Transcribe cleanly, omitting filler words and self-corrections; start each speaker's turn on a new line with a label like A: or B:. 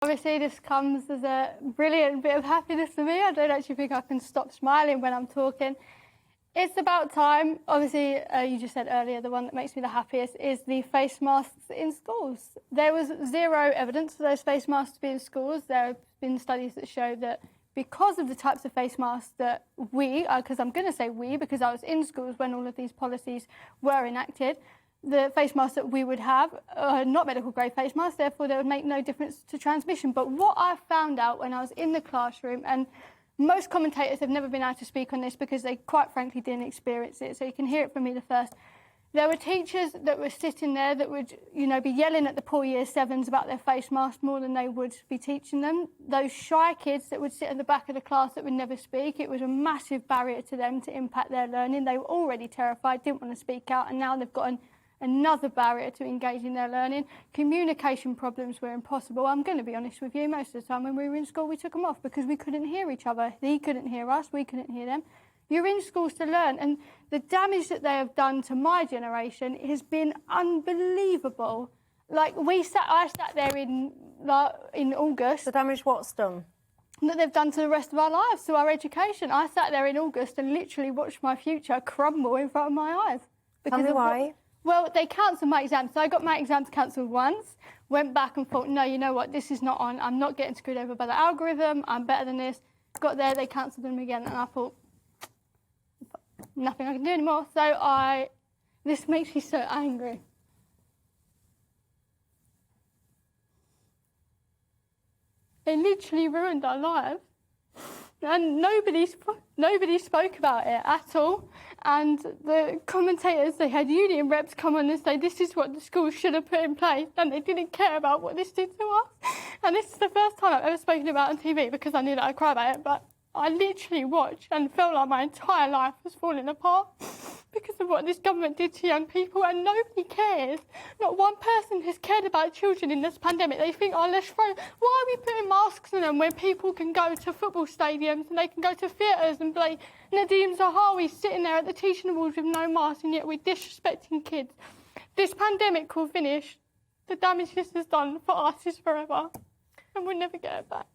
A: Obviously, this comes as a brilliant bit of happiness for me. I don't actually think I can stop smiling when I'm talking. It's about time. Obviously, you just said earlier, the one that makes me the happiest is the face masks in schools. There was zero evidence for those face masks to be in schools. There have been studies that show that because of the types of face masks that we, because I'm going to say we, because I was in schools when all of these policies were enacted, the face masks that we would have are not medical grade face masks, therefore they would make no difference to transmission. But what I found out when I was in the classroom, and most commentators have never been able to speak on this because they quite frankly didn't experience it, so you can hear it from me the first. There were teachers that were sitting there that would, be yelling at the poor year sevens about their face masks more than they would be teaching them. Those shy kids that would sit at the back of the class that would never speak, it was a massive barrier to them to impact their learning. They were already terrified, didn't want to speak out, and now they've got another barrier to engage in their learning. Communication problems were impossible. I'm going to be honest with you, most of the time when we were in school we took them off because we couldn't hear each other. He couldn't hear us, we couldn't hear them. You're in schools to learn, and the damage that they have done to my generation has been unbelievable. Like, I sat there in August.
B: The damage what's done?
A: That they've done to the rest of our lives, to our education. I sat there in August and literally watched my future crumble in front of my eyes.
B: Tell me why.
A: Well, they cancelled my exams. So I got my exams cancelled once, went back and thought, no, you know what, this is not on. I'm not getting screwed over by the algorithm. I'm better than this. Got there, they cancelled them again. And I thought, nothing I can do anymore. So this makes me so angry. They literally ruined our lives. And nobody spoke about it at all. And the commentators, they had union reps come on and say, this is what the schools should have put in place, and they didn't care about what this did to us. And this is the first time I've ever spoken about it on TV because I knew that I'd cry about it, but I literally watched and felt like my entire life was falling apart because of what this government did to young people, and nobody cares. Not one person has cared about children in this pandemic. They think, why are we putting masks on them when people can go to football stadiums and they can go to theatres and play Nadeem Zahawi sitting there at the teaching awards with no mask, and yet we're disrespecting kids. This pandemic will finish. The damage this has done for us is forever, and we'll never get it back.